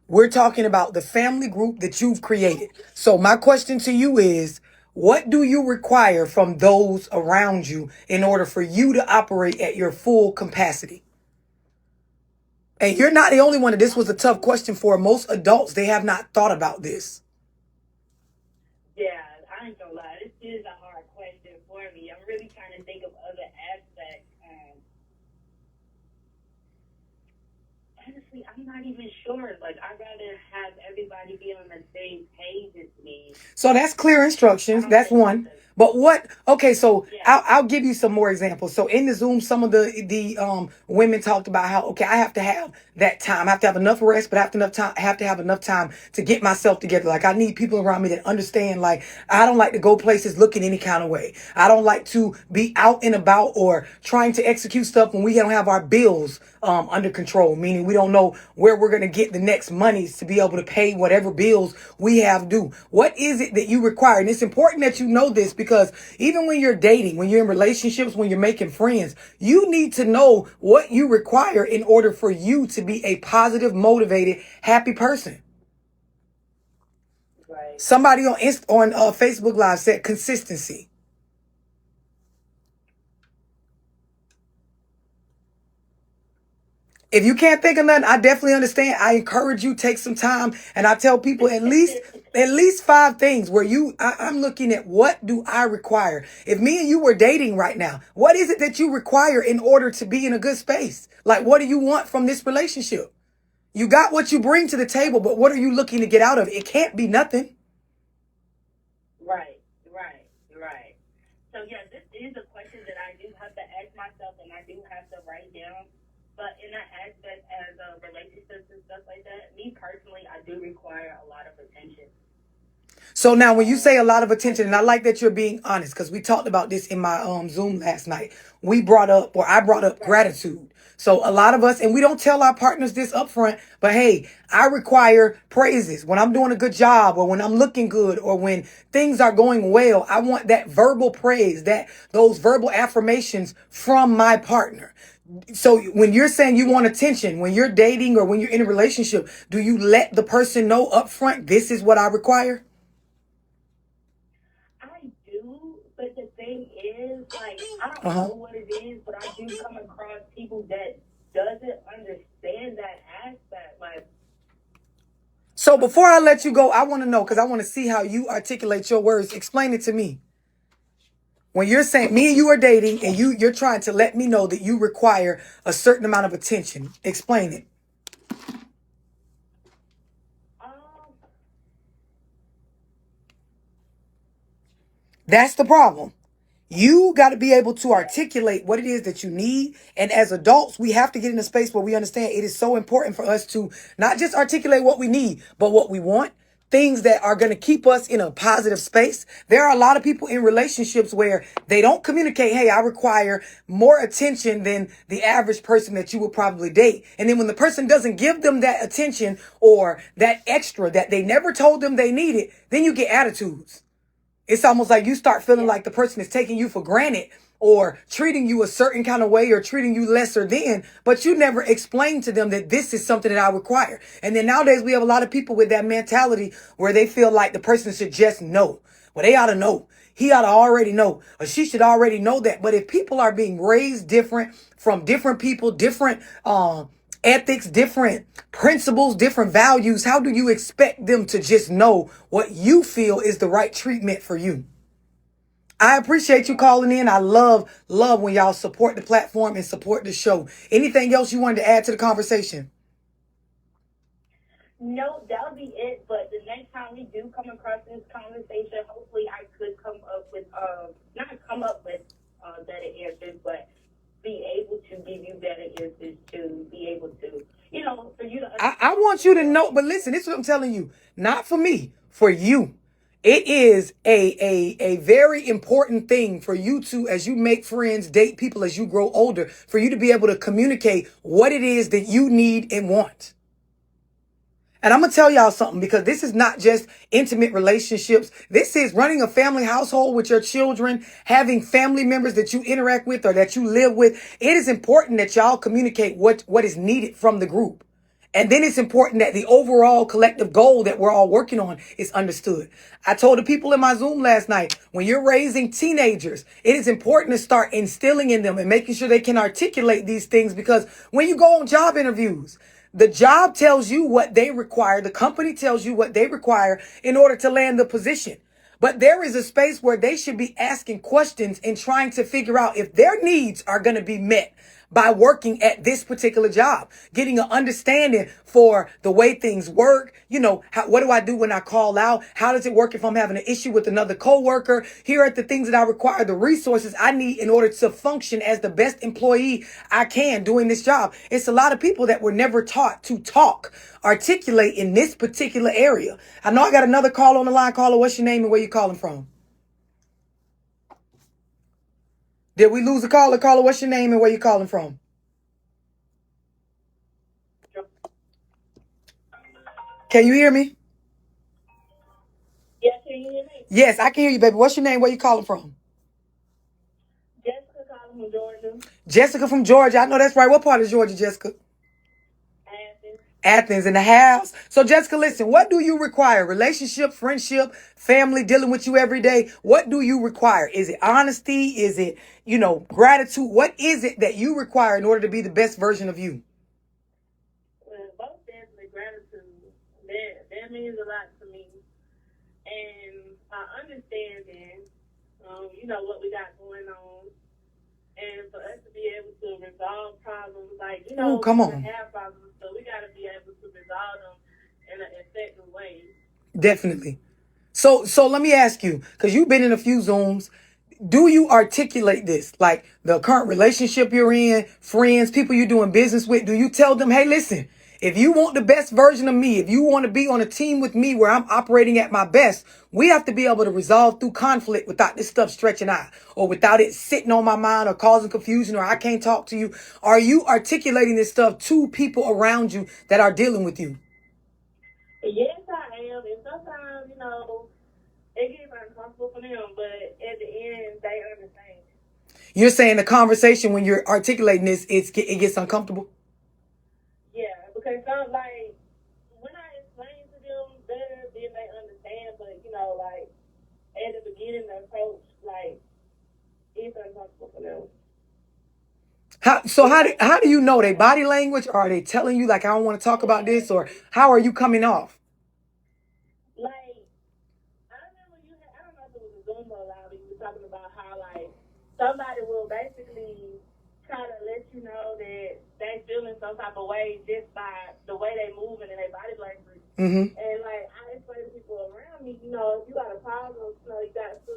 We're talking about the family group that you've created. So my question to you is, what do you require from those around you in order for you to operate at your full capacity? And you're not the only one that this was a tough question for. Most adults, they have not thought about this. Yeah, I ain't gonna lie. This is a hard question for me. I'm really trying to think of other aspects. Honestly, I'm not even sure. Like, I'd rather have everybody be on the same page as me. So that's clear I instructions. don't That's think that's one. a, But what? Okay, so yeah. I'll give you some more examples. So in the Zoom, some of the women talked about how, okay, I have to have that time. I have to have enough rest, but I have to have enough time to get myself together. Like I need people around me that understand. Like I don't like to go places looking any kind of way. I don't like to be out and about or trying to execute stuff when we don't have our bills under control. Meaning we don't know where we're gonna get the next monies to be able to pay whatever bills we have due. What is it that you require? And it's important that you know this because even when you're dating, when you're in relationships, when you're making friends, you need to know what you require in order for you to be a positive, motivated, happy person. Right. Somebody on Facebook Live said consistency. If you can't think of nothing, I definitely understand. I encourage you take some time, and I tell people at least 5 things where I'm looking at what do I require. If me and you were dating right now, what is it that you require in order to be in a good space? Like, what do you want from this relationship? You got what you bring to the table, but what are you looking to get out of it? It can't be nothing. Right, right, right. So yeah, this is a question that I do have to ask myself, and I do have to write down. But in that aspect, as relationships and stuff like that, me personally, I do require a lot of attention. So now when you say a lot of I attention, and I do. like that you're being honest, because we talked about this in my Zoom last night. I brought up Right. gratitude. So a lot of us, and we don't tell our partners this up front, but hey, I require praises when I'm doing a good job or when I'm looking good or when things are going well. I want that verbal praise, that those verbal affirmations from my partner. So when you're saying you want Yeah, attention, when you're dating or when you're in a relationship, do you let the person know up front, this is what I require? I do. But the thing is, like, I don't Uh-huh. know what it is, but I do come across people that doesn't understand that aspect. Like, So before I let you go, I want to know because I want to see how you articulate your words. Explain it to me. When you're saying me and you are dating and you're trying to let me know that you require a certain amount of attention. Explain it. um, That's the problem. You got to be able to yeah, articulate what it is that you need. And as adults, we have to get in a space where we understand it is so important for us to not just articulate what we need, but what we want. Things that are going to keep us in a positive space. There are a lot of people in relationships where they don't communicate, hey, I require more attention than the average person that you would probably date. And then when the person doesn't give them that attention or that extra that they never told them they needed, then you get attitudes. It's almost like you start feeling yeah, like the person is taking you for granted or treating you a certain kind of way or treating you lesser than, but you never explain to them that this is something that I require. And then nowadays we have a lot of people with that mentality where they feel like the person should just know. Well, they ought to know. He ought to already know, or she should already know that. But if people are being raised different from different people, different ethics, different principles, different values, how do you expect them to just know what you feel is the right treatment for you? I appreciate you right. calling in. I love when y'all support the platform and support the show. Anything else you wanted to add to the conversation? No, that'll be it. But the next time we do come across this conversation, hopefully I could come up with, not come up with better answers, but be able to give you better answers to be able to, for you to I understand want me you to know, better. but listen, this is what I'm telling you. Not for me, for you. It is a very important thing for you to, as you make friends, date people as you grow older, for you to be able to communicate what it is that you need and want. And I'm going to tell y'all something because this is not just intimate relationships. This is running a family household with your children, having family members that you interact with or that you live with. It is important that y'all communicate what is needed from the group. And then it's important that the overall collective goal that we're all working on is understood. I told the people in my Zoom last night, when you're raising teenagers, it is important to start instilling in them and making sure they can articulate these things, because when you go on job interviews, the job tells you what they require. The company tells you what they require in order to land the position. But there is a space where they should be asking questions and trying to figure out if their needs are going to be met by working at this particular job, getting an understanding for the way things work. You know, what do I do when I call out? How does it work if I'm having an issue with another coworker? Here are the things that I require, the resources I need in order to function as the best employee I can doing this job. It's a lot of people that were never taught to articulate in this particular area. I know I got another call on the line. Caller, what's your name and where you calling from? Did we lose a caller? Caller, what's your name and where you calling from? Can you hear me? Yes, can you hear me? Yes, I can hear you, baby. What's your name? Where you calling from? Jessica calling from Georgia. Jessica from Georgia. I know that's right. What part of Georgia, Jessica? Athens. Athens in the house. So, Jessica, listen, what do you require? Relationship, friendship, family dealing with you every day. What do you require? Is it honesty? Is it, gratitude? What is it that you require in order to be the best version of you? Well, both definitely gratitude. That means a lot to me. And understanding, what we got going on. And for us to be able to resolve problems, come on. We have problems, so we got to be able to resolve them in an effective way. Definitely. So let me ask you, because you've been in a few Zooms, do you articulate this? Like the current relationship you're in, friends, people you're doing business with, do you tell them, hey, listen, if you want the best version of me, if you want to be on a team with me where I'm operating at my best, we have to be able to resolve through conflict without this stuff stretching out or without it sitting on my mind or causing confusion or I can't talk to you. Are you articulating this stuff to people around you that are dealing with you? Yes, I am. And sometimes, it gets uncomfortable for them, but at the end, they understand. You're saying the conversation when you're articulating this, it gets uncomfortable? Yeah, because when I explain to them better, then they understand. But at the beginning, the approach, it's uncomfortable for them. How do you know their body language? Or are they telling you I don't want to talk about this? Or how are you coming off? I remember I don't know if it was a Zoom or live, but you were talking about how somebody will basically try to let you know that they feeling some type of way just by the way they moving and their body language. Mm-hmm. And I explain to people around me, if you got a problem, you got to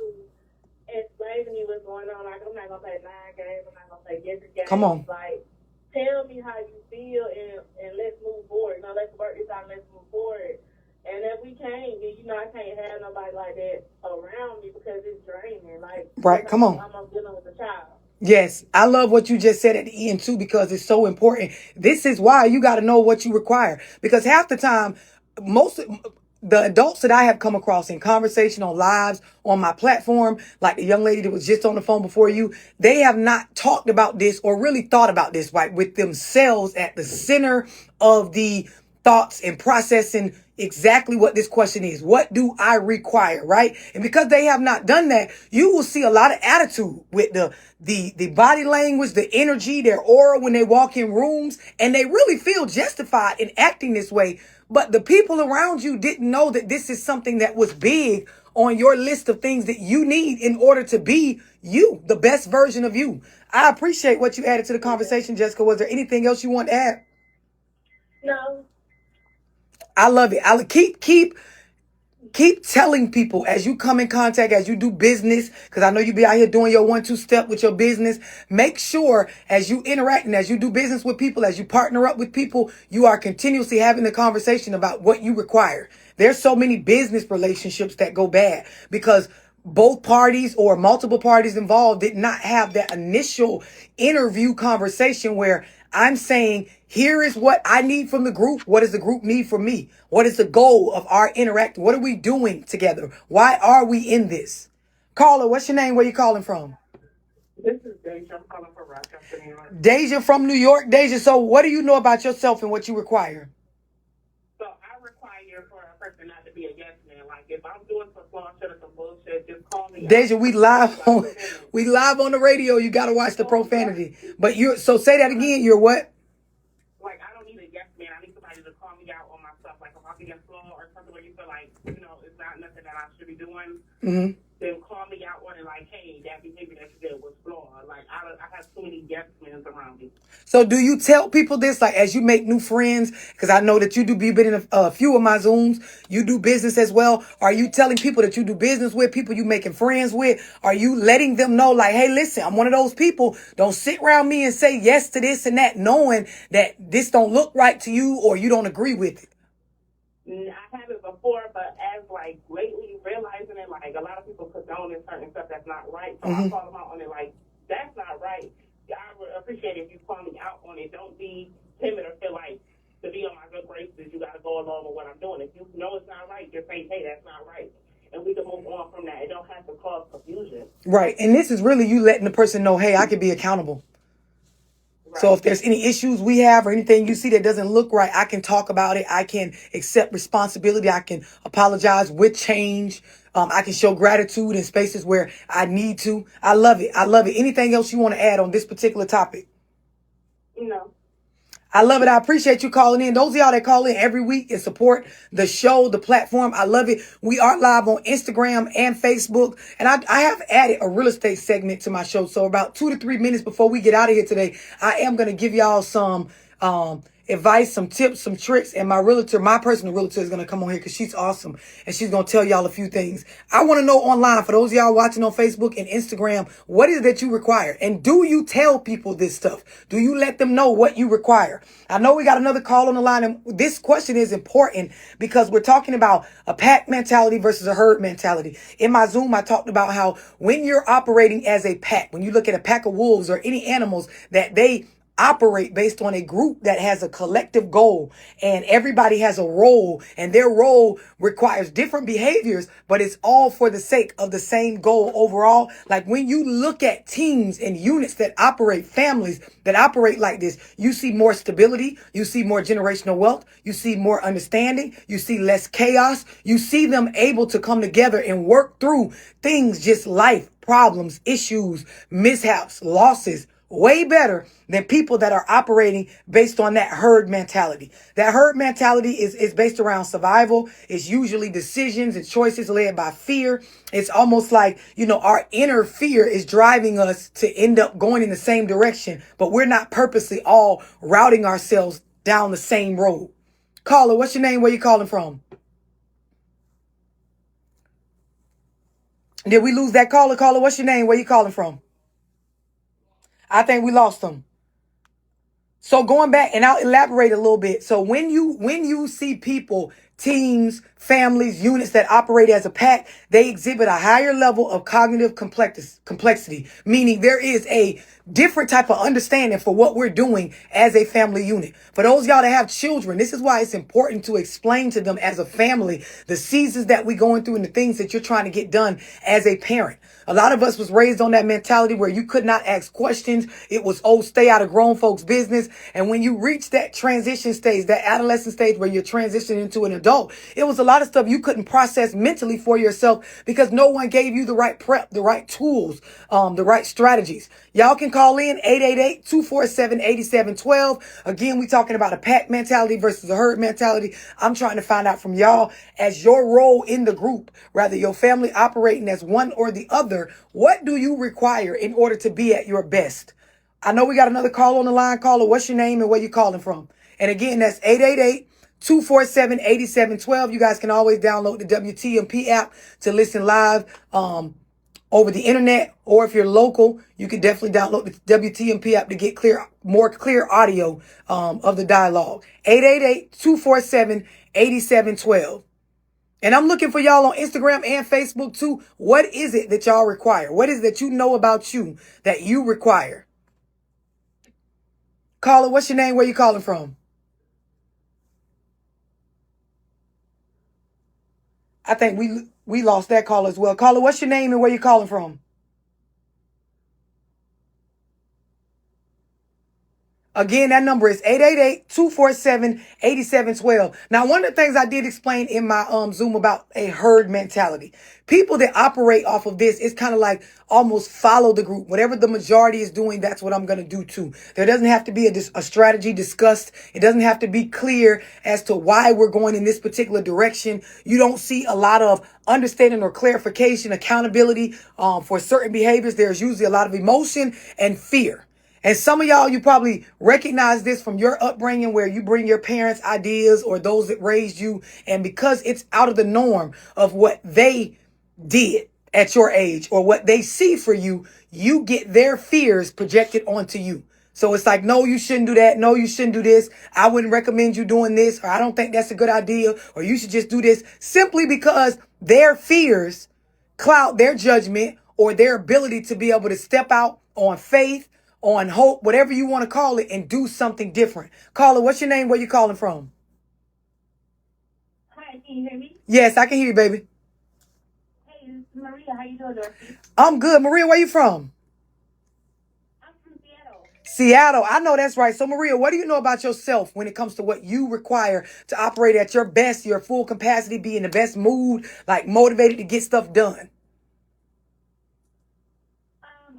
explain to me what's going on. I'm not gonna play mind games. I'm not gonna play guessing games. Come on. Tell me how you feel and let's move forward. Let's work this out. Let's move forward. And if we can't, then I can't have nobody like that around me because it's draining. Right. Come on. I'm dealing with a child. Yes, I love what you just said at the end too, because it's so important. This is why you got to know what you require, because half the time, the adults that I have come across in conversation on lives on my platform, like the young lady that was just on the phone before you, they have not talked about this or really thought about this, right, with themselves at the center of the thoughts and processing exactly what this question is. What do I require, right? And because they have not done that, you will see a lot of attitude with the body language, the energy, their aura when they walk in rooms, and they really feel justified in acting this way. But the people around you didn't know that this is something that was big on your list of things that you need in order to be you, the best version of you. I appreciate what you added to the conversation, Jessica. Was there anything else you want to add? No. I love it. I'll keep telling people as you come in contact, as you do business, because I know you be out here doing your 1-2 step with your business. Make sure as you interact and as you do business with people, as you partner up with people, you are continuously having the conversation about what you require. There's so many business relationships that go bad because both parties or multiple parties involved did not have that initial interview conversation where I'm saying, here is what I need from the group. What does the group need from me? What is the goal of our interacting? What are we doing together? Why are we in this? Caller, what's your name? Where you calling from? This is Deja. I'm calling from Rochester, New York. Deja from New York. Deja, so what do you know about yourself and what you require? if I'm doing some flaw shit or some bullshit, just call me. Deja, we live on the radio. You gotta watch the profanity. But so say that again. You're what? Like, I don't need a yes man. I need somebody to call me out on my stuff. Like, if I'm being flaw or something where you feel like, you know, it's not nothing that I should be doing, then call me out on it. Like, hey, that behavior that you did was flawed. Like, I have too many yes men around me. So do you tell people this, like, as you make new friends? Because I know that you do be in a few of my Zooms. You do business as well. Are you telling people that you do business with, people you making friends with? Are you letting them know, like, hey, listen, I'm one of those people. Don't sit around me and say yes to this and that, knowing that this don't look right to you or you don't agree with it? I haven't before, but as like lately realizing it, like a lot of people condone certain stuff that's not right. So I call them out on it, like, that's not right. I would appreciate it if you call me out on it. Don't be timid or feel like to be on my good graces, you got to go along with what I'm doing. If you know it's not right, just say, hey, that's not right. And we can move on from that. It don't have to cause confusion. Right. And this is really you letting the person know, hey, I can be accountable. Right. So if there's any issues we have or anything you see that doesn't look right, I can talk about it. I can accept responsibility. I can apologize with change. I can show gratitude in spaces where I need to. I love it. I love it. Anything else you want to add on this particular topic? No. I love it. I appreciate you calling in. Those of y'all that call in every week and support the show, the platform, I love it. We are live on Instagram and Facebook. And I have added a real estate segment to my show. So about 2 to 3 minutes before we get out of here today, I am going to give y'all some advice, some tips, some tricks. And my personal realtor is going to come on here because she's awesome. And she's going to tell y'all a few things. I want to know online, for those of y'all watching on Facebook and Instagram, what is it that you require? And do you tell people this stuff? Do you let them know what you require? I know we got another call on the line. And this question is important because we're talking about a pack mentality versus a herd mentality. In my Zoom, I talked about how when you're operating as a pack, when you look at a pack of wolves or any animals, that they operate based on a group that has a collective goal, and everybody has a role, and their role requires different behaviors, but it's all for the sake of the same goal overall. Like when you look at teams and units that operate, families that operate like this, you see more stability, you see more generational wealth, you see more understanding, you see less chaos, you see them able to come together and work through things, just life, problems, issues, mishaps, losses, way better than people that are operating based on that herd mentality. That herd mentality is based around survival. It's usually decisions and choices led by fear. It's almost like, our inner fear is driving us to end up going in the same direction, but we're not purposely all routing ourselves down the same road. Caller, what's your name? Where you calling from? Did we lose that caller? Caller, what's your name? Where you calling from? I think we lost them. So going back, and I'll elaborate a little bit. So when you see people, teams, families, units that operate as a pack, they exhibit a higher level of cognitive complexity, meaning there is a different type of understanding for what we're doing as a family unit. For those of y'all that have children, this is why it's important to explain to them as a family the seasons that we're going through and the things that you're trying to get done as a parent. A lot of us was raised on that mentality where you could not ask questions. It was, stay out of grown folks' business. And when you reach that transition stage, that adolescent stage where you're transitioning into an adult, it was a lot of stuff you couldn't process mentally for yourself because no one gave you the right prep, the right tools, the right strategies. Y'all can call in 888-247-8712. Again, we talking about a pack mentality versus a herd mentality. I'm trying to find out from y'all, as your role in the group, rather your family operating as one or the other, what do you require in order to be at your best? I know we got another call on the line. Caller, what's your name and where you calling from? And again, that's 888-247-8712. You guys can always download the WTMP app to listen live over the internet, or if you're local, you can definitely download the WTMP app to get more clear audio of the dialogue. 888-247-8712. And I'm looking for y'all on Instagram and Facebook too. What is it that y'all require? What is it that you know about you that you require? Caller, what's your name? Where you calling from? I think we lost that caller as well. Caller, what's your name and where you calling from? Again, that number is 888-247-8712. Now, one of the things I did explain in my Zoom about a herd mentality. People that operate off of this, it's kind of like almost follow the group. Whatever the majority is doing, that's what I'm going to do too. There doesn't have to be a strategy discussed. It doesn't have to be clear as to why we're going in this particular direction. You don't see a lot of understanding or clarification, accountability for certain behaviors. There's usually a lot of emotion and fear. And some of y'all, you probably recognize this from your upbringing where you bring your parents' ideas or those that raised you. And because it's out of the norm of what they did at your age or what they see for you, you get their fears projected onto you. So it's like, no, you shouldn't do that. No, you shouldn't do this. I wouldn't recommend you doing this, or I don't think that's a good idea, or you should just do this, simply because their fears cloud their judgment or their ability to be able to step out on faith, on hope, whatever you want to call it, and do something different. Caller, what's your name? Where you calling from? Hi, can you hear me? Yes, I can hear you, baby. Hey, this is Maria. How you doing, Dorsey? I'm good. Maria, where you from? I'm from Seattle. Seattle. I know that's right. So, Maria, what do you know about yourself when it comes to what you require to operate at your best, your full capacity, be in the best mood, like motivated to get stuff done?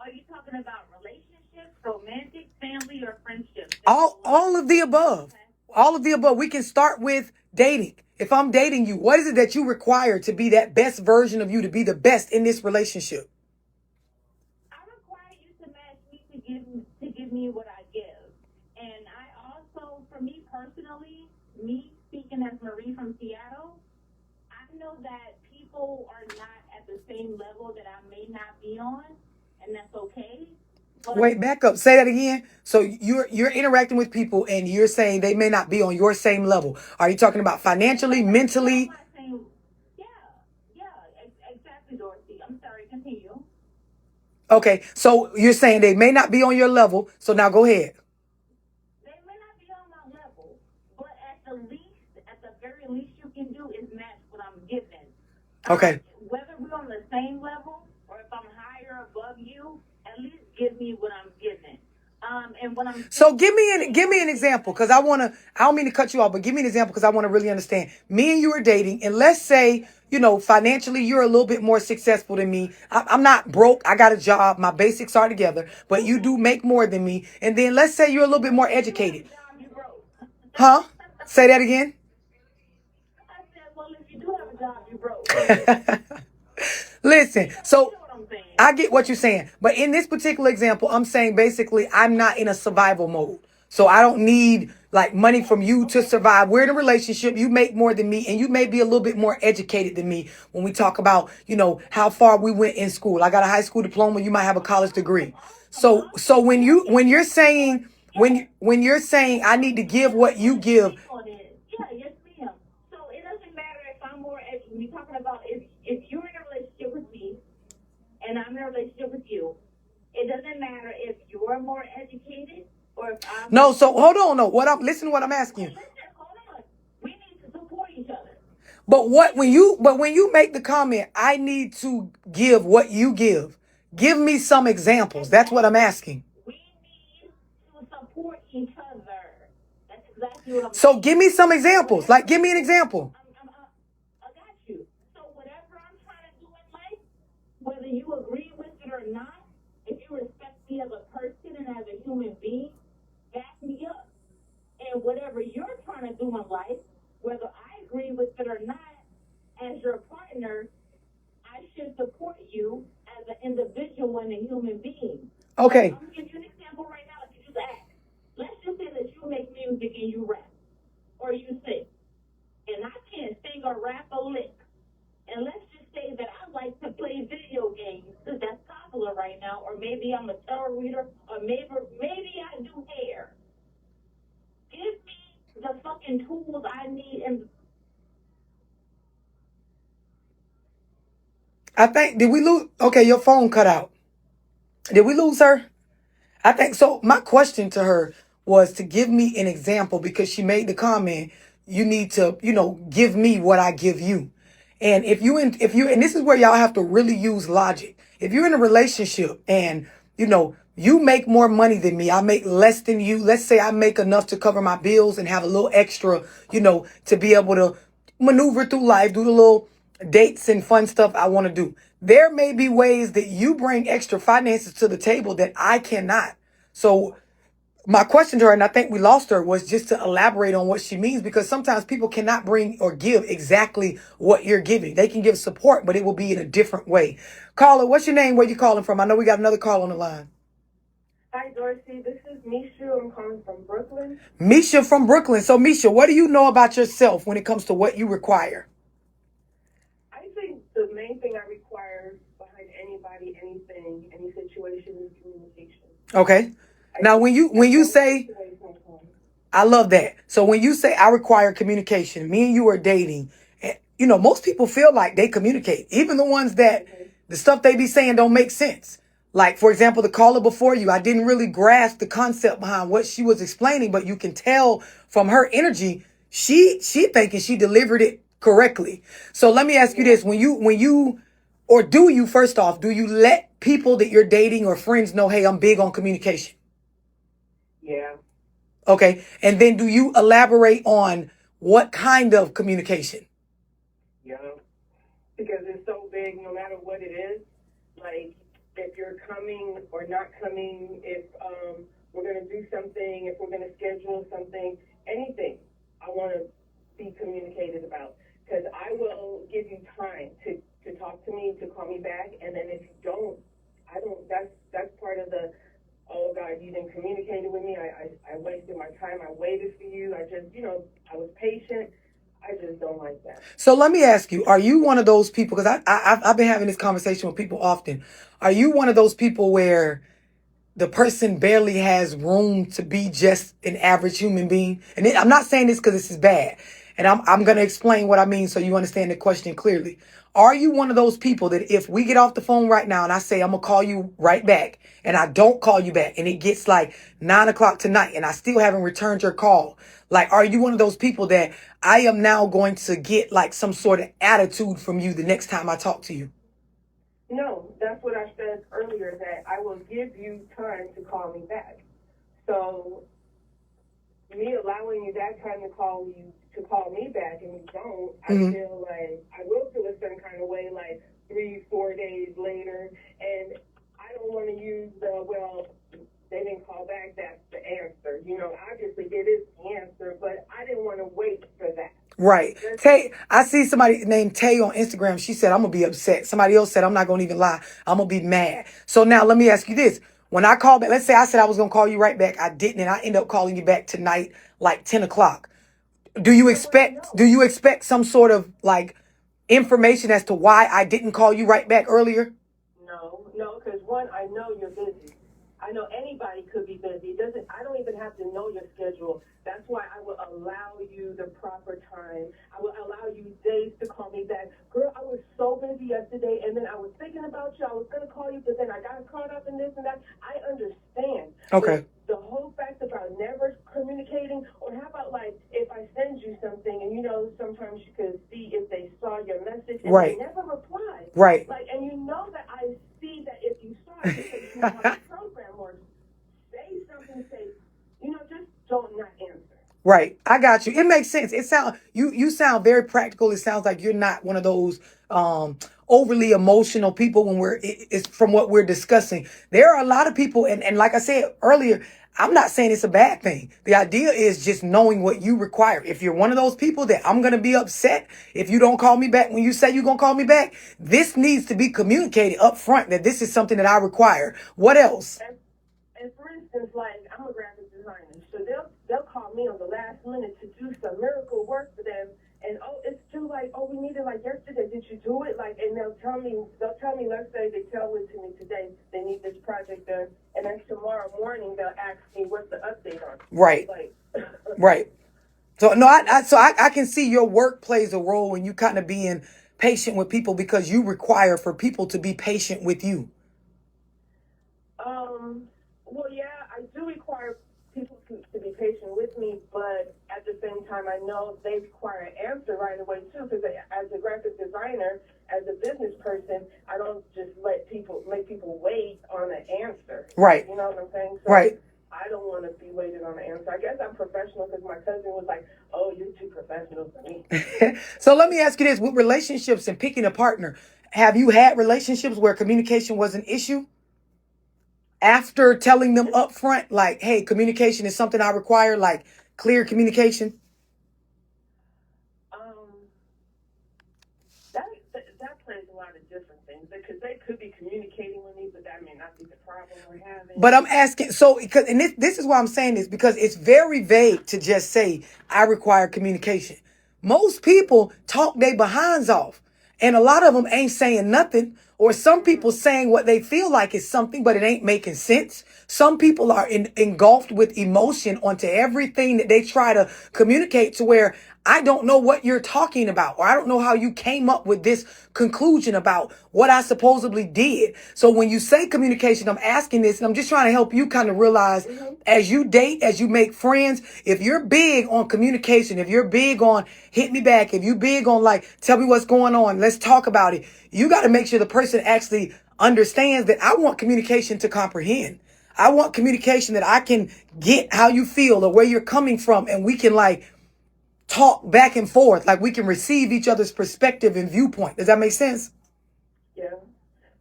Are you talking about relationships, romantic, family, or friendships? All of the above. All of the above. We can start with dating. If I'm dating you, what is it that you require to be that best version of you, to be the best in this relationship? I require you to match me to give me what I give. And I also, for me personally, me speaking as Marie from Seattle, I know that people are not at the same level that I may not be on, and that's okay. But Wait, back up. Say that again. So you're interacting with people and you're saying they may not be on your same level. Are you talking about financially, mentally? Exactly, Dorsey. I'm sorry, continue. Okay, so you're saying they may not be on your level. So now go ahead. They may not be on my level, but at the very least you can do is match what I'm giving. Okay. Whether we're on the same level or if I'm higher above you, at least give me what I'm giving. And what I'm So give me an example, because I don't mean to cut you off, but give me an example because I want to really understand. Me and you are dating, and let's say, financially you're a little bit more successful than me. I'm not broke. I got a job. My basics are together, but you do make more than me. And then let's say you're a little bit more educated. Huh? Say that again. I said, well, if you do have a job, you broke. Listen, so You know what I'm saying? I get what you're saying. But in this particular example, I'm saying basically I'm not in a survival mode. So I don't need like money from you to survive. We're in a relationship. You make more than me, and you may be a little bit more educated than me when we talk about, how far we went in school. I got a high school diploma. You might have a college degree. So when you're saying I need to give what you give. Yeah, yes, ma'am. So it doesn't matter if I'm more educated. We're talking about if you're in a relationship with me and I'm in a relationship with you, it doesn't matter if you're more educated or if I'm. No, so hold on. No, listen to what I'm asking you. Listen, hold on. We need to support each other. But when you make the comment, I need to give what you give. Give me some examples. That's what I'm asking. We need to support each other. That's exactly what I'm So saying. give me some examples. Like, give me an example. I got you. So whatever I'm trying to do in life, whether you agree with it or not, if you respect me as a person and as a human being, back me up. And whatever you're trying to do in life, whether I agree with it or not, as your partner, I should support you as an individual and a human being. Okay. I'm going to give you an example right now that you just asked. Let's just say that you make music and you rap, or you sing. And I can't sing or rap a lick. And let's just say that I like to play video games because that's popular right now, or maybe I'm a tarot reader, or maybe I do hair. Give me the fucking tools I need. And I think, did we lose? Okay, your phone cut out. Did we lose her? I think so. My question to her was to give me an example, because she made the comment, you need to, give me what I give you. And and this is where y'all have to really use logic. If you're in a relationship and, you make more money than me. I make less than you. Let's say I make enough to cover my bills and have a little extra, to be able to maneuver through life, do the little dates and fun stuff I want to do. There may be ways that you bring extra finances to the table that I cannot. So my question to her, and I think we lost her, was just to elaborate on what she means, because sometimes people cannot bring or give exactly what you're giving. They can give support, but it will be in a different way. Caller, what's your name? Where you calling from? I know we got another call on the line. Hi, Dorsey. This is Misha. I'm calling from Brooklyn. Misha from Brooklyn. So, Misha, what do you know about yourself when it comes to what you require? I think the main thing I require behind anybody, anything, any situation is communication. Okay. Now, when you say, I love that. So when you say I require communication, me and you are dating, and, most people feel like they communicate. Even the ones that the stuff they be saying don't make sense. Like, for example, the caller before you, I didn't really grasp the concept behind what she was explaining, but you can tell from her energy, she thinking she delivered it correctly. So let me ask you this. Or do you, first off, do you let people that you're dating or friends know, hey, I'm big on communication? Yeah. Okay. And then do you elaborate on what kind of communication? Yeah. Because it's so big, no matter what it is. Like, if you're coming or not coming, if we're going to do something, if we're going to schedule something, anything, I want to be communicated about. Because I will give you time to talk to me, to call me back. And then if you don't, that's part of the, oh God, you didn't communicate with me. I wasted my time. I waited for you. I just, I was patient. I just don't like that. So let me ask you, are you one of those people, because I've been having this conversation with people often. Are you one of those people where the person barely has room to be just an average human being? And I'm not saying this because this is bad. And I'm going to explain what I mean so you understand the question clearly. Are you one of those people that if we get off the phone right now and I say, I'm going to call you right back, and I don't call you back, and it gets like 9 o'clock tonight and I still haven't returned your call? Like, are you one of those people that I am now going to get like some sort of attitude from you the next time I talk to you? No, that's what I said earlier, that I will give you time to call me back. So me allowing you that time to call me back and you don't, I feel like I will feel a certain kind of way, like 3-4 days later, and I don't want to use the, well, they didn't call back, that's the answer. Obviously it is the answer, but I didn't want to wait for that. Right. Tay, I see somebody named Tay on Instagram. She said, I'm going to be upset. Somebody else said, I'm not going to even lie. I'm going to be mad. So now let me ask you this. When I call back, let's say I said I was going to call you right back. I didn't, and I end up calling you back tonight, like 10 o'clock. Do you expect some sort of like information as to why I didn't call you right back earlier? No, because one, I know you're busy. I know anybody could be busy. I don't even have to know your schedule. That's why I will allow you the proper time. I will allow you days to call me back. Girl, I was so busy yesterday, and then I was thinking about you. I was going to call you, but then I got caught up in this and that. I understand. Okay. The whole fact about never communicating, or how about like if I send you something and sometimes you can see if they saw your message and Right. they never reply. Right. Like, and that I see that if you saw it, because you know how the program works. Say something, just don't not answer. Right. I got you. It makes sense. You sound very practical. It sounds like you're not one of those overly emotional people when it's from what we're discussing. There are a lot of people, and like I said earlier, I'm not saying it's a bad thing. The idea is just knowing what you require. If you're one of those people that I'm going to be upset if you don't call me back when you say you're going to call me back, this needs to be communicated up front that this is something that I require. What else? And for instance, like, I'm a graphic designer, so they'll call me on the last minute to do some miracle work for them, and it's too like, we need it like yesterday. Did you do it? Like, and they'll tell me, let's say they tell it to me today, they need this project done, and then tomorrow morning they'll ask me what's the update on it. Right. Like, right. So no, I can see your work plays a role in you kind of being patient with people, because you require for people to be patient with you. Well, yeah, I do require people to be patient with me, but at the same time, I know they require an answer right away, too, because as a graphic designer, as a business person, I don't just make people wait on an answer. Right. You know what I'm saying? So Right. I don't want to be waiting on an answer. I guess I'm professional because my cousin was like, "Oh, you're too professional for me." So let me ask you this: with relationships and picking a partner, have you had relationships where communication was an issue? After telling them up front, like, hey, communication is something I require, like clear communication? Um, that plays a lot of different things because they could be communicating with me, but that may not be the problem we're having. But I'm asking, so, because, and this is why I'm saying this, because it's very vague to just say, I require communication. Most people talk their behinds off, and a lot of them ain't saying nothing, or some people saying what they feel like is something, but it ain't making sense. Some people are engulfed with emotion onto everything that they try to communicate to where I don't know what you're talking about, or I don't know how you came up with this conclusion about what I supposedly did. So when you say communication, I'm asking this, and I'm just trying to help you kind of realize as you date, as you make friends, if you're big on communication, if you're big on hit me back, if you big on like, tell me what's going on, let's talk about it. You got to make sure the person actually understands that I want communication to comprehend. I want communication that I can get how you feel or where you're coming from, and we can like talk back and forth, like we can receive each other's perspective and viewpoint. Does that make sense? Yeah.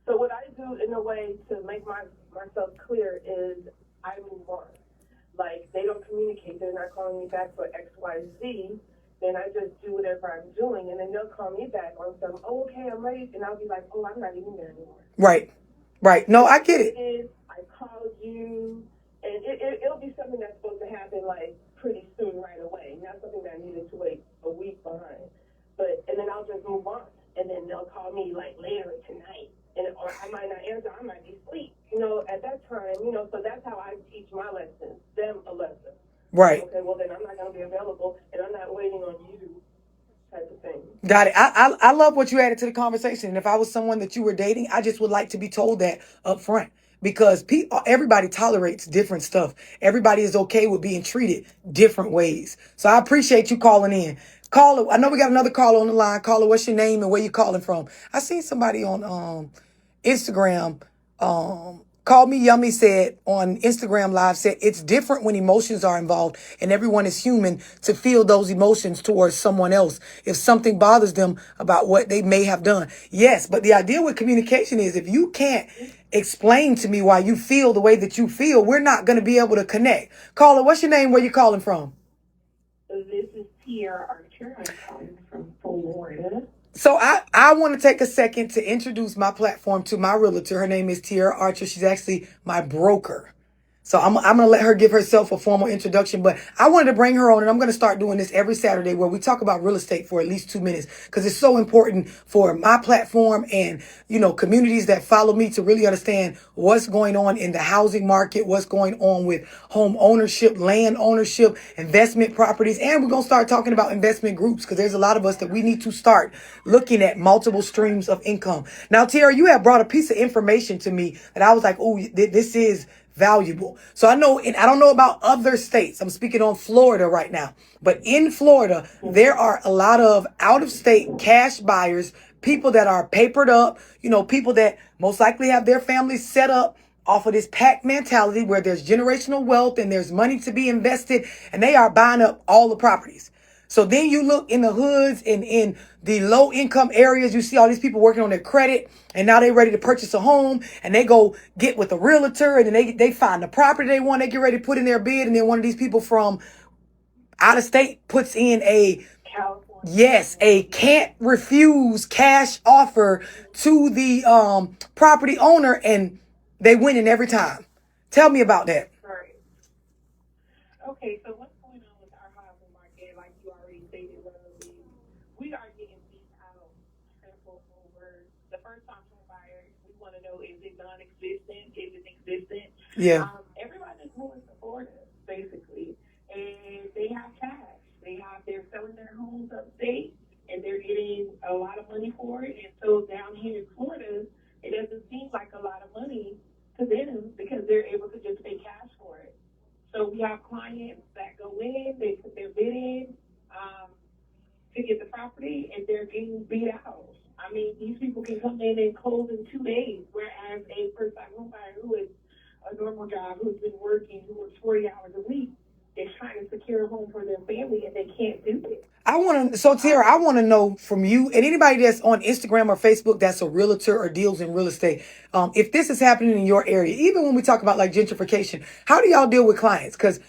So what I do in a way to make myself clear is I move on. Like they don't communicate, they're not calling me back for X, Y, Z. Then I just do whatever I'm doing, and then they'll call me back on some. Oh, okay, I'm ready, and I'll be like, oh, I'm not even there anymore. Right. Right. No, I get it. I called you, and it'll be something that's supposed to happen like pretty soon, right away. Not something that I needed to wait a week behind. And then I'll just move on, and then they'll call me like later tonight, or I might not answer, I might be asleep. You know, at that time, you know, so that's how I teach my lessons, them a lesson. Right. Okay, well then I'm not going to be available, and I'm not waiting on you, type of thing. Got it. I love what you added to the conversation. And if I was someone that you were dating, I just would like to be told that up front, because everybody tolerates different stuff. Everybody is okay with being treated different ways. So I appreciate you calling in. Caller, I know we got another caller on the line. Caller, what's your name and where you calling from? I seen somebody on Instagram Call Me Yummy said on Instagram Live, said it's different when emotions are involved, and everyone is human to feel those emotions towards someone else if something bothers them about what they may have done. Yes, but the idea with communication is if you can't explain to me why you feel the way that you feel, we're not going to be able to connect. Caller, what's your name? Where you calling from? This is Tierra Archer. I'm calling from Florida. So I want to take a second to introduce my platform to my realtor. Her name is Tierra Archer. She's actually my broker. So I'm going to let her give herself a formal introduction, but I wanted to bring her on, and I'm going to start doing this every Saturday where we talk about real estate for at least 2 minutes, because it's so important for my platform and, you know, communities that follow me to really understand what's going on in the housing market, what's going on with home ownership, land ownership, investment properties. And we're going to start talking about investment groups, because there's a lot of us that we need to start looking at multiple streams of income. Now, Tierra, you have brought a piece of information to me that I was like, oh, this is valuable. So I know, and I don't know about other states. I'm speaking on Florida right now. But in Florida, there are a lot of out-of-state cash buyers, people that are papered up, you know, people that most likely have their families set up off of this pack mentality where there's generational wealth and there's money to be invested, and they are buying up all the properties. So then you look in the hoods and in the low income areas, you see all these people working on their credit, and now they're ready to purchase a home, and they go get with a realtor, and then they find the property they want, they get ready to put in their bid, and then one of these people from out of state puts in a can't refuse cash offer to the property owner, and they win it every time. Tell me about that. Right. Okay, so what's going on with our housing market? Like you already stated earlier, we are getting beat out simple over the first time home buyer. We want to know, is it non-existent? Is it existent? Yeah. Everybody's moving to Florida, basically, and they have cash. They're selling their homes upstate, and they're getting a lot of money for it. And so down here in Florida, it doesn't seem like a lot of money to them because they're able to just pay cash for it. So we have clients that go in, they put their bid in to get the property, and they're getting beat out. I mean, these people can come in and close in 2 days, whereas a first-time home buyer who is a normal job who's been working, who works 40 hours a week, is trying to secure a home for their family and they can't do it. So Tiara, I want to know from you and anybody that's on Instagram or Facebook that's a realtor or deals in real estate, if this is happening in your area, even when we talk about like gentrification, how do y'all deal with clients? Because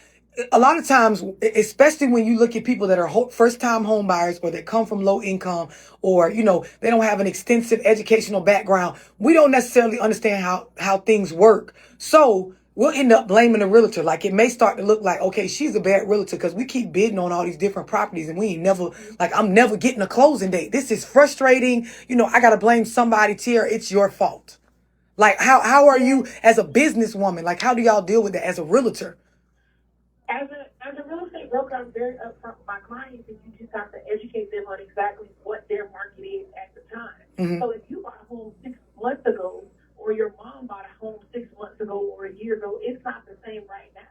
a lot of times, especially when you look at people that are first-time home buyers or that come from low income or, they don't have an extensive educational background, we don't necessarily understand how things work. So we'll end up blaming the realtor. Like it may start to look like, okay, she's a bad realtor because we keep bidding on all these different properties and we ain't never, like I'm never getting a closing date. This is frustrating. I got to blame somebody. Tiara, it's your fault. Like how are you as a businesswoman? Like how do y'all deal with that as a realtor? As a real estate broker, I'm very upfront with my clients, and you just have to educate them on exactly what their market is at the time. Mm-hmm. So if you bought a home 6 months ago, or your mom bought a home 6 months ago or a year ago, it's not the same right now.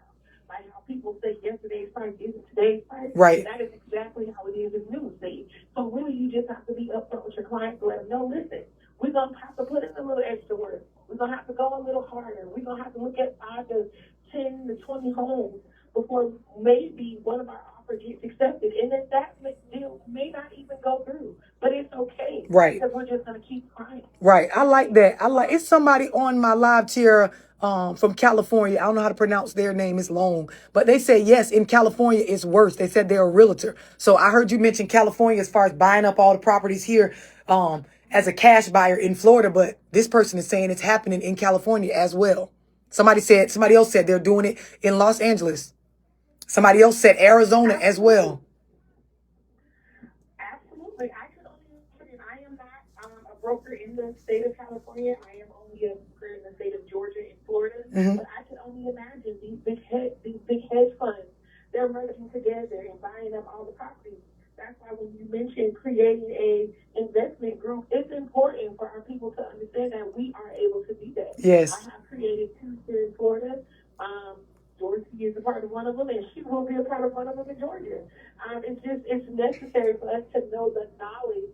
Like how people say yesterday's price isn't today's price. Right. That is exactly how it is in real estate. So really, you just have to be upfront with your clients to let them know, listen, we're going to have to put in a little extra work. We're going to have to go a little harder. We're going to have to look at 5 to 10 to 20 homes before maybe one of our offers gets accepted. And then that deal may not even go through. But it's okay. Right. Because we're just going to keep trying. Right. I like that. It's somebody on my live, Tiara, from California. I don't know how to pronounce their name. It's long. But they say, yes, in California, it's worse. They said they're a realtor. So I heard you mention California as far as buying up all the properties here as a cash buyer in Florida. But this person is saying it's happening in California as well. Somebody else said they're doing it in Los Angeles. Somebody else said Arizona as well. Absolutely. I can only imagine. I am not a broker in the state of California. I am only a broker in the state of Georgia and Florida. Mm-hmm. But I can only imagine these big hedge funds, they're merging together and buying up all the properties. That's why when you mentioned creating a investment group, it's important for our people to understand that we are able to do that. Yes. I have created 2 here in Florida. Dorsey is a part of one of them, and she will be a part of one of them in Georgia. It's necessary for us to know the knowledge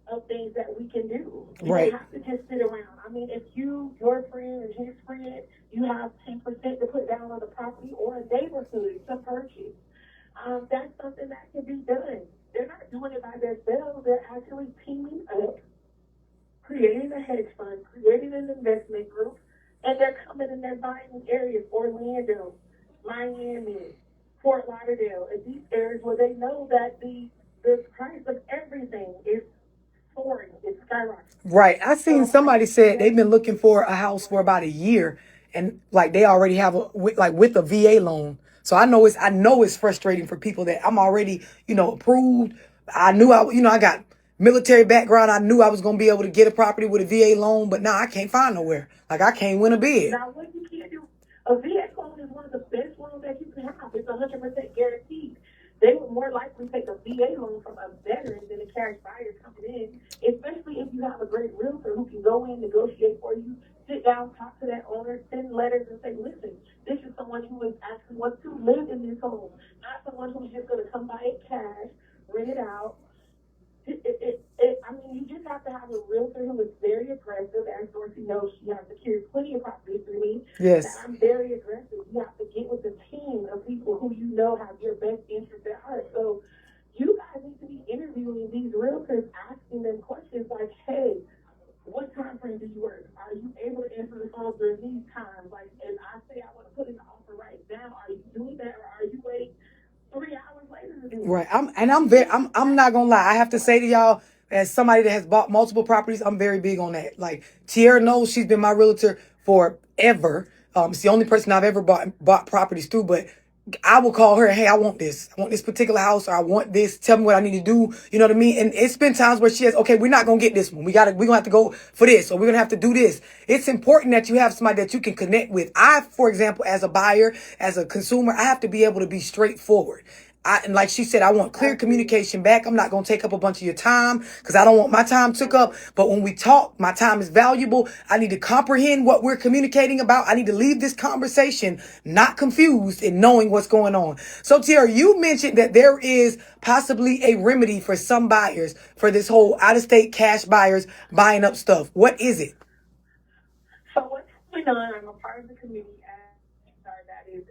of things that we can do. You Right. don't have to just sit around. I mean, if your friend and his friend, you have 10% to put down on the property or a neighborhood to purchase, that's something that can be done. They're not doing it by themselves. They're actually teaming up, creating a hedge fund, creating an investment group, and they're coming and they're buying in areas, Orlando, Miami, Fort Lauderdale, and these areas where they know that the price of everything is soaring, it's skyrocketing. Right. I seen somebody said they've been looking for a house for about a year, and like they already have with a VA loan. So I know it's frustrating for people that I'm already, approved. I knew I got military background. I knew I was going to be able to get a property with a VA loan, but now I can't find nowhere. Like I can't win a bid. Now, what you can't do, a VA loan is one of the best loans that you can have. It's 100% guaranteed. They would more likely take a VA loan from a veteran than a cash buyer coming in, especially if you have a great realtor who can go in, negotiate for you, sit down, talk to that owner, send letters and say, listen, this is someone who is actually wants to live in this home, not someone who's just going to come buy it cash, rent it out. You just have to have a realtor who is very aggressive. As Dorsey knows, she has secured plenty of properties through me. Yes. I'm very aggressive. You have to get with a team of people who you know have your best interest at heart. So you guys need to be interviewing these realtors, asking them questions like, hey, what time frame do you work? Are you able to answer the phone during these times? Like, if I say I want to put in the offer right now, are you doing that, or are you waiting 3 hours later to do it? Right. I'm not gonna lie. I have to say to y'all, as somebody that has bought multiple properties, I'm very big on that. Like Tiara knows she's been my realtor forever. It's the only person I've ever bought properties through, but I will call her and, hey, I want this particular house, or I want this. Tell me what I need to do. You know what I mean? And it's been times where she has, okay, we're not going to get this one. We're going to have to go for this, or we're going to have to do this. It's important that you have somebody that you can connect with. For example, as a buyer, as a consumer, I have to be able to be straightforward. And like she said, I want clear communication back. I'm not going to take up a bunch of your time because I don't want my time took up. But when we talk, my time is valuable. I need to comprehend what we're communicating about. I need to leave this conversation not confused and knowing what's going on. So, Tiara, you mentioned that there is possibly a remedy for some buyers for this whole out-of-state cash buyers buying up stuff. What is it? So what's Moving on, I'm a part of the committee that is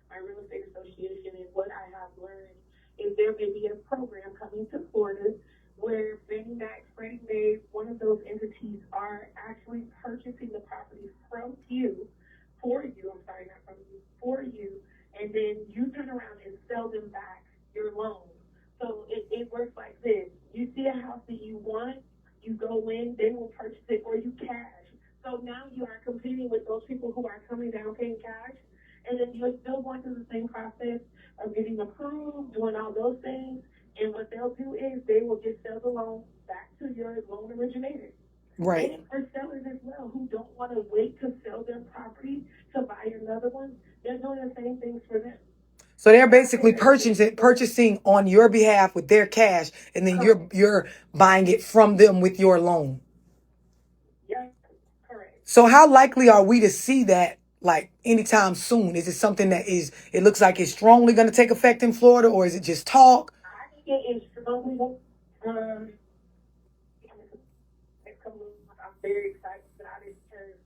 my real estate association, and what I have learned is there may be a program coming to Florida where Fannie Mac, Freddie Mae, one of those entities are actually purchasing the property from you, for you, I'm sorry, not from you, for you, and then you turn around and sell them back your loan. So it works like this. You see a house that you want, you go in, they will purchase it, or you cash. So now you are competing with those people who are coming down paying cash, and then you're still going through the same process of getting approved, doing all those things. And what they'll do is they will just sell the loan back to your loan originator. Right. And for sellers as well who don't want to wait to sell their property to buy another one, they're doing the same things for them. So they're basically purchasing on your behalf with their cash, and then you're buying it from them with your loan. Yes, correct. So how likely are we to see that like anytime soon? Is it something that it looks like it's strongly going to take effect in Florida, or is it just talk? I think it is strongly. I'm very excited about it because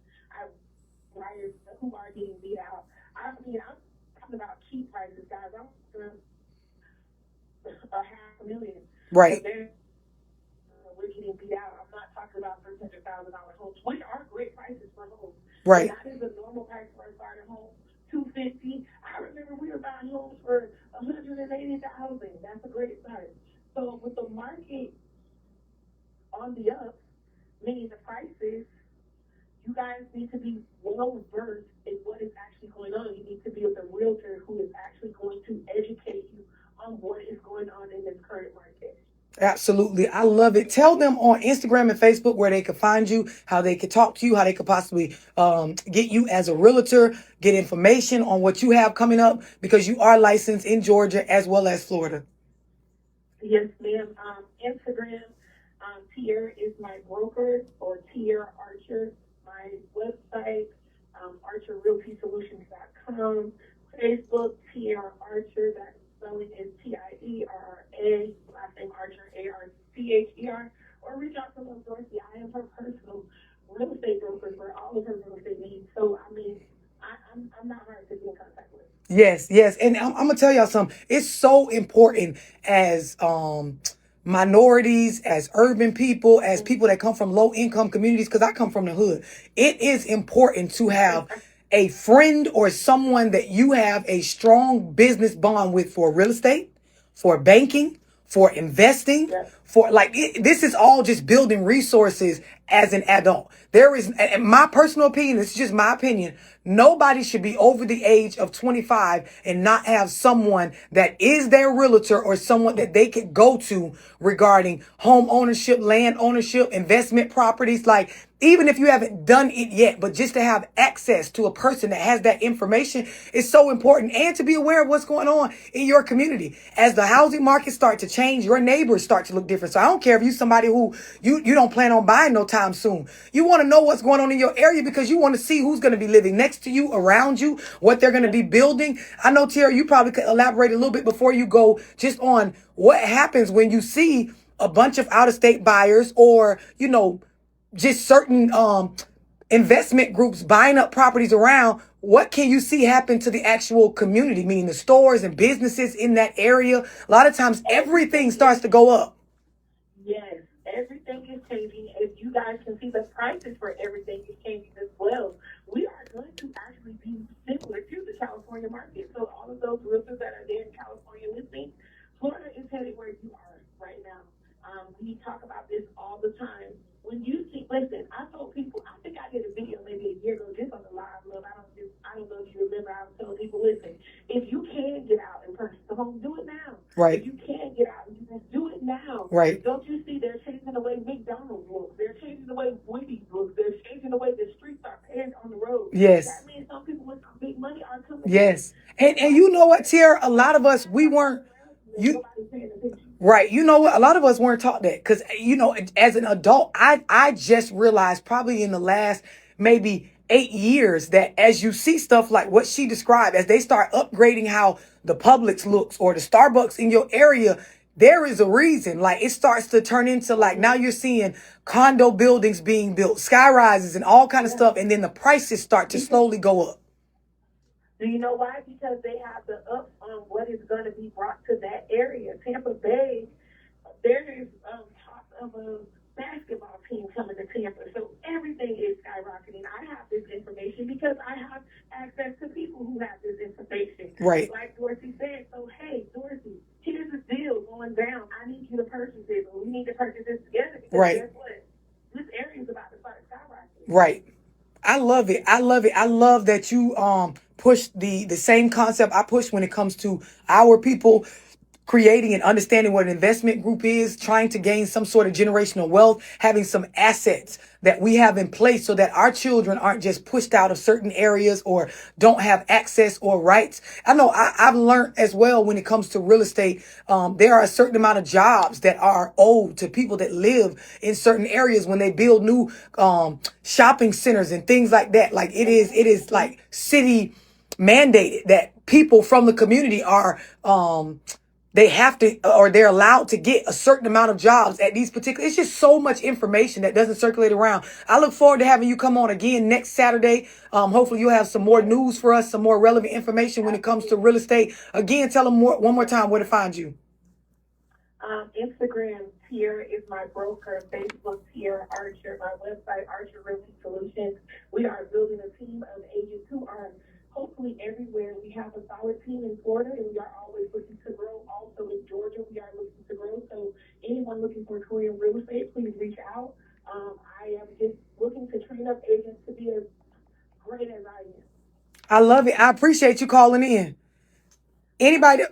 buyers who are getting beat out. I mean, I'm talking about cheap prices, guys. I'm $500,000. Right. We're getting beat out. I'm not talking about $300,000 homes, which are great prices for homes. Right. That is a normal price for a starter home. $250,000. I remember we were buying homes for $180,000. That's a great start. So with the market on the up, meaning the prices, you guys need to be well versed in what is actually going on. You need to be with a realtor who is actually going to educate you on what is going on in this current market. Absolutely. I love it. Tell them on Instagram and Facebook where they could find you, how they could talk to you, how they could possibly get you as a realtor, get information on what you have coming up, because you are licensed in Georgia as well as Florida. Yes, ma'am. Instagram, Tier is my broker, or Tier Archer. My website, ArcherRealtySolutions.com. Facebook, Tier Archer. That spelling is Tierra. Last name Archer, Archer. Or reach out to Ms. Dorsey. I am her personal real estate broker for all of her real estate needs. So, I mean, I'm not hard to get in contact with. Yes. And I'm going to tell y'all something. It's so important as minorities, as urban people, as people that come from low income communities, because I come from the hood. It is important to have a friend or someone that you have a strong business bond with for real estate, for banking, for investing, for this is all just building resources as an adult. There is, in my personal opinion, this is just my opinion, nobody should be over the age of 25 and not have someone that is their realtor or someone that they could go to regarding home ownership, land ownership, investment properties. Like, even if you haven't done it yet, but just to have access to a person that has that information is so important, and to be aware of what's going on in your community. As the housing market start to change, your neighbors start to look different. So I don't care if you're somebody who you don't plan on buying no time soon. You want to know what's going on in your area because you want to see who's going to be living next to you, around you, what they're going to be building. I know, Tierra, you probably could elaborate a little bit before you go just on what happens when you see a bunch of out-of-state buyers, or, just certain investment groups buying up properties around. What can you see happen to the actual community, meaning the stores and businesses in that area? A lot of times everything starts to go up. Yes, everything is changing. As you guys can see, the prices for everything is changing as well. We are going to actually be similar to the California market. So all of those realtors that are there in California listening, Florida is headed where you are right now. We talk about this all the time. When you see, listen, I told people, I think I did a video maybe a year ago just on the live love. I don't know if you remember. I was telling people, listen, if you can get out and purchase a home, do it now. Right. If you can get out, you just do it now. Right. Don't you see they're changing the way McDonald's looks? They're changing the way Wendy's looks. They're changing the way the streets are paved on the road. Yes. That means some people with some big money are coming. Yes. And you know what, Tierra? A lot of us, we weren't. Right. You know what? A lot of us weren't taught that because, as an adult, I just realized probably in the last maybe 8 years that as you see stuff like what she described, as they start upgrading how the Publix looks or the Starbucks in your area, there is a reason. Like, it starts to turn into, like, now you're seeing condo buildings being built, sky rises and all kind of stuff. And then the prices start to slowly go up. Do you know why? Because they have the up on what is going to be brought to that area. Tampa Bay, there is talk of a basketball team coming to Tampa. So everything is skyrocketing. I have this information because I have access to people who have this information. Right. Like Dorsey said, so hey, Dorsey, here's this deal going down. I need you to purchase it, or we need to purchase this together. Because right. Guess what? This area is about to start skyrocketing. Right. I love it. I love it. I love that you push the same concept I push when it comes to our people creating and understanding what an investment group is, trying to gain some sort of generational wealth, having some assets that we have in place so that our children aren't just pushed out of certain areas or don't have access or rights. I know I've learned as well when it comes to real estate, there are a certain amount of jobs that are owed to people that live in certain areas when they build new shopping centers and things like that. Like it is like city mandated that people from the community are they have to, or they're allowed to get a certain amount of jobs at these particular, it's just so much information that doesn't circulate around. I look forward to having you come on again next Saturday. Hopefully you'll have some more news for us, some more relevant information when it comes to real estate. Again, tell them one more time where to find you. Instagram, Tier is my broker. Facebook, Tier Archer. My website, Archer Realty Solutions. We are building a team of agents who are hopefully everywhere. We have a solid team in Florida, and we are always looking to grow. Also in Georgia, we are looking to grow. So anyone looking for a career in real estate, please reach out. I am just looking to train up agents to be as great as I am. I love it. I appreciate you calling in. Anybody?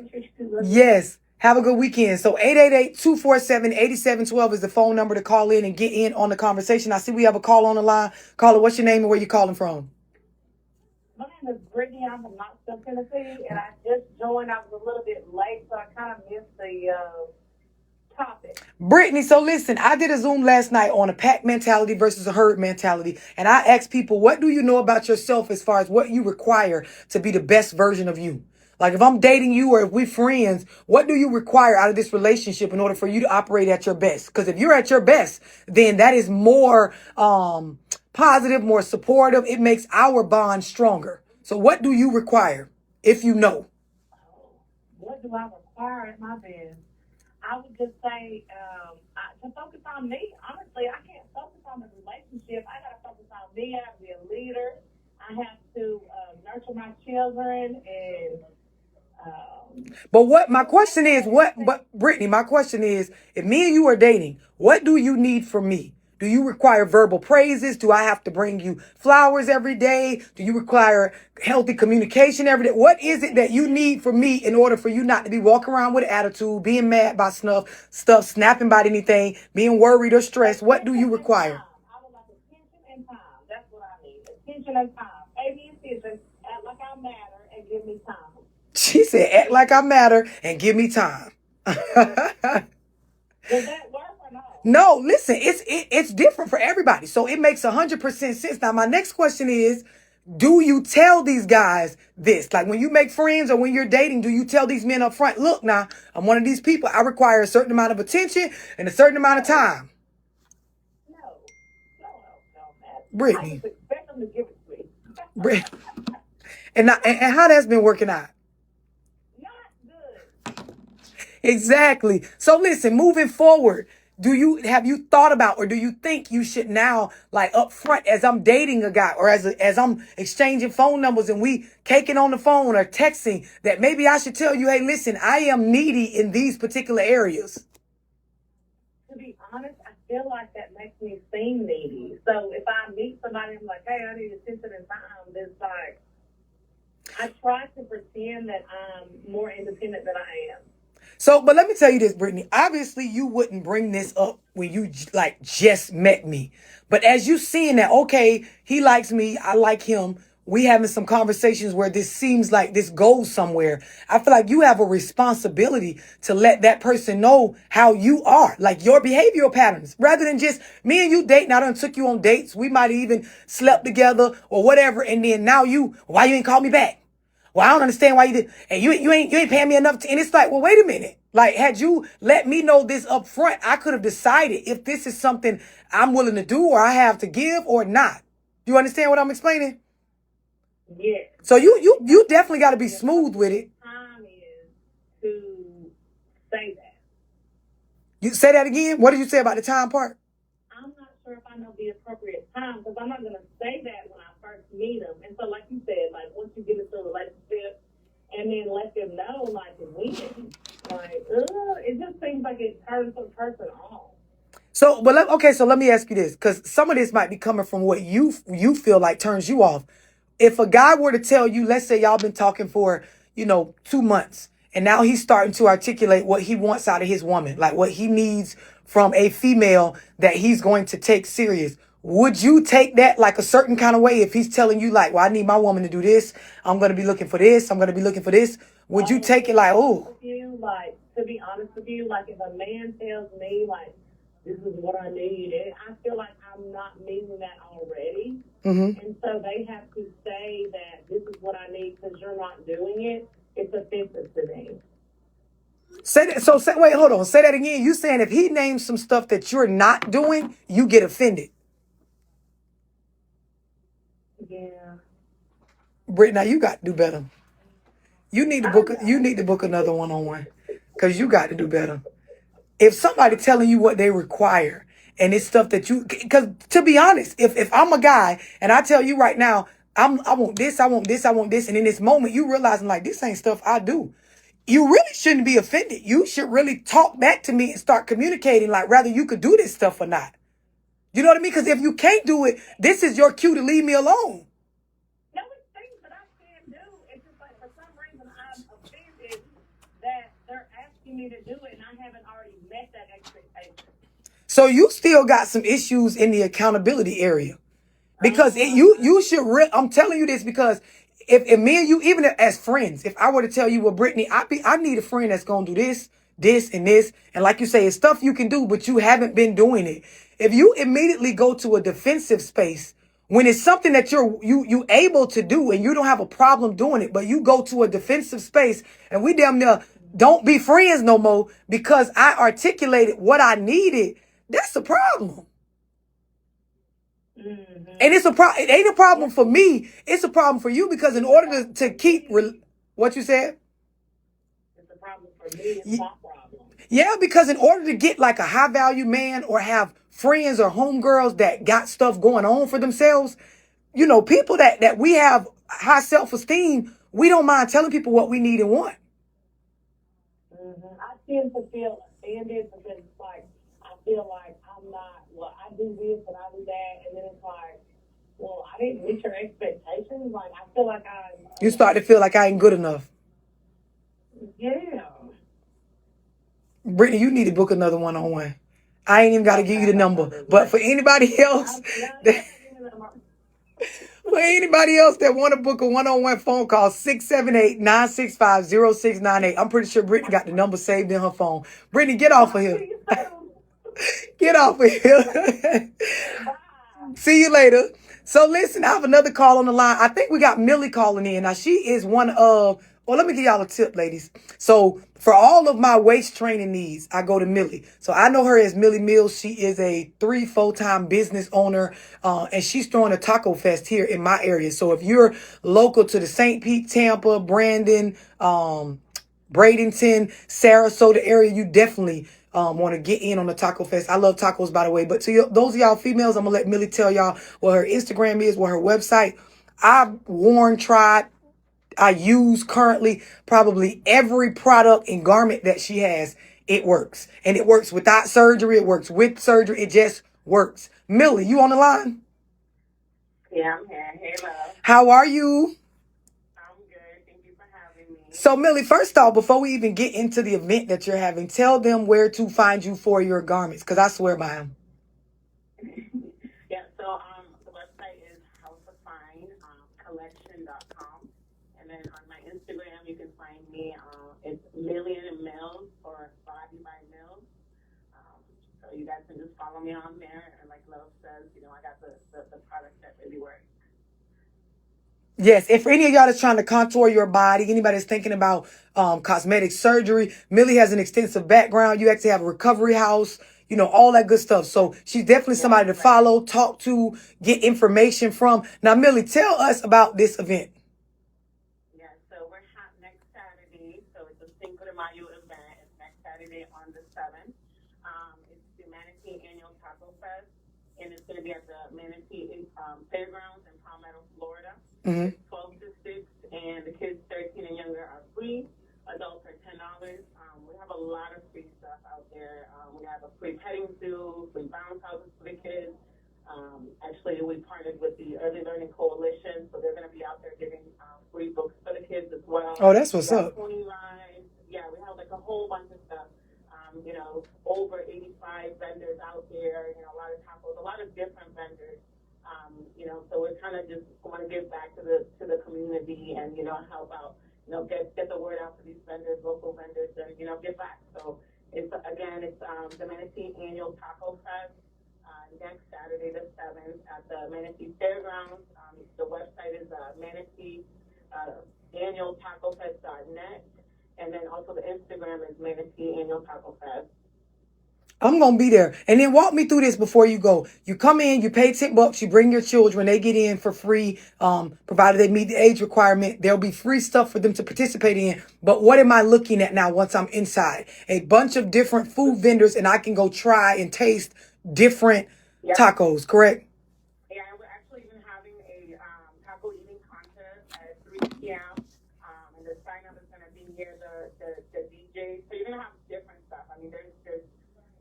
Yes. Have a good weekend. So 888-247-8712 is the phone number to call in and get in on the conversation. I see we have a call on the line. Caller, what's your name and where you calling from? My name is Brittany. I'm from Knoxville, Tennessee, and I just joined. I was a little bit late, so I kind of missed the topic. Brittany, so listen, I did a Zoom last night on a pack mentality versus a herd mentality, and I asked people, what do you know about yourself as far as what you require to be the best version of you? Like if I'm dating you or if we're friends, what do you require out of this relationship in order for you to operate at your best? Because if you're at your best, then that is more positive, more supportive. It makes our bond stronger. So what do you require, if you know? What do I require at my best? I would just say to focus on me. Honestly, I can't focus on the relationship. I got to focus on me. I have to be a leader. I have to nurture my children and But my question is, Brittany, my question is, if me and you are dating, what do you need from me? Do you require verbal praises? Do I have to bring you flowers every day? Do you require healthy communication every day? What is it that you need from me in order for you not to be walking around with an attitude, being mad by stuff, snapping about anything, being worried or stressed? What do you require? I would like attention and time. That's what I need. Attention and time. Baby decisions, act like I matter and give me time. She said, act like I matter and give me time. Does that work or no? No, listen, it's different for everybody. So it makes 100% sense. Now, my next question is, do you tell these guys this? Like when you make friends or when you're dating, do you tell these men up front, look, now, I'm one of these people. I require a certain amount of attention and a certain amount of time. No, Brittany. I just expect them to give it to me. Brittany. And how that's been working out? Exactly. So listen, moving forward, have you thought about, or do you think you should now, like up front, as I'm dating a guy or as I'm exchanging phone numbers and we caking on the phone or texting, that maybe I should tell you, hey, listen, I am needy in these particular areas? To be honest, I feel like that makes me seem needy. So if I meet somebody and I'm like, hey, I need attention and time, it's like, I try to pretend that I'm more independent than I am. So, but let me tell you this, Brittany. Obviously, you wouldn't bring this up when you like just met me. But as you seeing that, okay, he likes me, I like him. We having some conversations where this seems like this goes somewhere. I feel like you have a responsibility to let that person know how you are, like your behavioral patterns, rather than just me and you dating. I done took you on dates. We might have even slept together or whatever. And then now why you ain't call me back? Well, I don't understand why you did, and you ain't paying me enough. And it's like, well, wait a minute. Like, had you let me know this up front, I could have decided if this is something I'm willing to do or I have to give or not. You understand what I'm explaining? Yes. So you definitely got to be smooth with it. Time is to say that. You say that again. What did you say about the time part? I'm not sure if I know the appropriate time because I'm not going to say that when I first meet them. And so, like you said, like once you get into a relationship and then let them know, like when, like, it just seems like it turns the person off. So, okay. So let me ask you this, because some of this might be coming from what you feel like turns you off. If a guy were to tell you, let's say y'all been talking for 2 months, and now he's starting to articulate what he wants out of his woman, like what he needs from a female that he's going to take serious. Would you take that like a certain kind of way if he's telling you like, well, I need my woman to do this. I'm going to be looking for this. I'm going to be looking for this. Would you take it like, oh? Like, to be honest with you, like if a man tells me like, this is what I need, and I feel like I'm not meeting that already. Mm-hmm. And so they have to say that this is what I need because you're not doing it. It's offensive to me. Say that. So wait, hold on. Say that again. You saying if he names some stuff that you're not doing, you get offended. Yeah. Britt, now you got to do better. You need to book another one-on-one because you got to do better. If somebody telling you what they require and it's stuff that because to be honest, if I'm a guy and I tell you right now, I want this, I want this, I want this, and in this moment you realizing like this ain't stuff I do, you really shouldn't be offended. You should really talk back to me and start communicating like whether you could do this stuff or not. You know what I mean? Because if you can't do it, this is your cue to leave me alone. No, it's things that I can do. It's just like for some reason I'm offended that they're asking me to do it and I haven't already met that expectation. So you still got some issues in the accountability area. Because you should, I'm telling you this because if me and you, even as friends, if I were to tell you, well, Brittany, I need a friend that's going to do this, this, and this. And like you say, it's stuff you can do, but you haven't been doing it. If you immediately go to a defensive space, when it's something that you able to do and you don't have a problem doing it, but you go to a defensive space and we damn near don't be friends no more because I articulated what I needed, that's a problem. Mm-hmm. And it's it ain't a problem for me. It's a problem for you because in order to keep what you said, it's a problem for me. It's my problem. Yeah, because in order to get like a high value man or have friends or homegirls that got stuff going on for themselves, people that we have high self esteem, we don't mind telling people what we need and want. Mm-hmm. I tend to feel offended because it's like I feel like I'm not. Well, I do this and I do that, and then it's like, well, I didn't meet your expectations. Like I feel like You start to feel like I ain't good enough. Yeah. Brittany, you need to book another one-on-one. I ain't even got to give you the number, but for anybody else. For anybody else that want to book a one-on-one phone call, 678-965-0698. I'm pretty sure Brittany got the number saved in her phone. Brittany, get off of here. Get off of here. See you later. So listen, I have another call on the line. I think we got Millie calling in. Now, she is one of... Well, let me give y'all a tip, ladies. So for all of my waist training needs, I go to Millie. So I know her as Millie Mills. She is a 3 full-time business owner, and she's throwing a taco fest here in my area. So if you're local to the St. Pete, Tampa, Brandon, Bradenton, Sarasota area, you definitely want to get in on the taco fest. I love tacos, by the way. But to those of y'all females, I'm going to let Millie tell y'all what her Instagram is, what her website. I've tried, I use currently probably every product and garment that she has. It works. And it works without surgery. It works with surgery. It just works. Millie, you on the line? Yeah, I'm here. Hey, love. How are you? I'm good. Thank you for having me. So, Millie, first off, before we even get into the event that you're having, tell them where to find you for your garments, because I swear by them. Yeah, so the website is houseoffinecollection.com. And then on my Instagram, you can find me. It's Million Mills or Body by Mills. So you guys can just follow me on there. And like Love says, I got the product that really works. Yes, if any of y'all is trying to contour your body, anybody that's thinking about cosmetic surgery, Millie has an extensive background. You actually have a recovery house, you know, all that good stuff. So she's definitely Yeah, somebody to right. follow, talk to, get information from. Now, Millie, tell us about this event. Yeah, so we're next Saturday. So it's a Cinco de Mayo event. It's next Saturday on the 7th. It's the Manatee Annual Taco Fest, and it's going to be at the Manatee Fairgrounds in Palmetto, Florida. Hmm. It's 12 to 6, and the kids 13 and younger are free. Adults are $10. We have a lot of free stuff out there. We have a free petting zoo, free bounce houses for the kids. Actually, we partnered with the Early Learning Coalition, so they're going to be out there giving free books for the kids as well. Oh, that's We what's got up. pony rides. Yeah, we have like a whole bunch of stuff. You know, over 85 vendors out there. You know, a lot of tacos, a lot of different vendors. You know, so we're kind of just want to give back to the community and, you know, help out. You know, get the word out to these vendors, local vendors, and, you know, give back. So it's the Manatee Annual Taco Fest. Next Saturday the 7th at the Manatee Fairgrounds. The website is Manatee AnnualTacoFest.net, and then also the Instagram is Manatee Annual Taco Fest. I'm going to be there. And then walk me through this before you go. You come in, you pay $10, you bring your children, they get in for free, provided they meet the age requirement. There'll be free stuff for them to participate in. But what am I looking at now once I'm inside? A bunch of different food vendors, and I can go try and taste different tacos, correct? Yeah, and we're actually even having a taco eating contest at 3 p.m. And the sign up is going to be near the DJ. So you're going to have different stuff. I mean, there's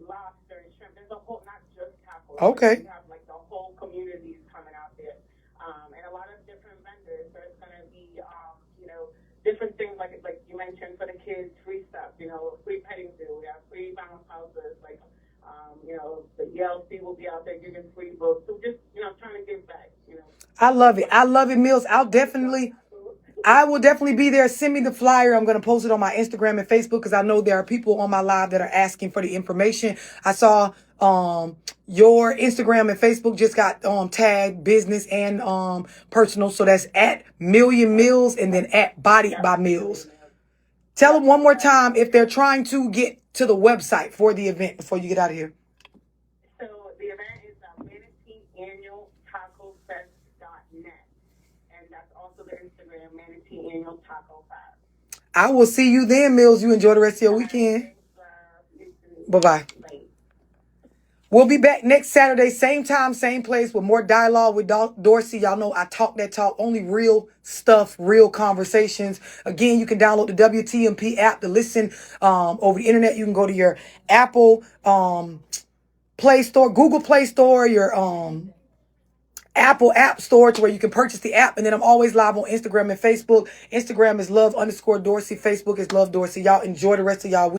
lobster and shrimp. There's a whole, not just tacos. Okay. You have like the whole communities coming out there. And a lot of different vendors. There's going to be, you know, different things like you mentioned for the kids, free stuff, you know, free petting zoo. We have free bounce houses, like, you know, the ELC will be out there giving free books. So just, you know, trying to give back, you know. I love it. I love it, Mills. I will definitely be there. Send me the flyer. I'm going to post it on my Instagram and Facebook because I know there are people on my live that are asking for the information. I saw your Instagram and Facebook just got tagged business and personal. So that's at Million Mills and then at Bodied by Mills. Tell them one more time if they're trying to get to the website for the event before you get out of here. So the event is Manatee Annual Taco Fest.net. And that's also the Instagram, Manatee Annual Taco Fest. I will see you then, Mills. You enjoy the rest of your weekend. Bye-bye. We'll be back next Saturday, same time, same place, with more dialogue with Dorsey. Y'all know I talk that talk, only real stuff, real conversations. Again, you can download the WTMP app to listen over the internet. You can go to your Apple Play Store, Google Play Store, your Apple App Store, to where you can purchase the app. And then I'm always live on Instagram and Facebook. Instagram is love_Dorsey. Facebook is Love Dorsey. Y'all enjoy the rest of y'all week.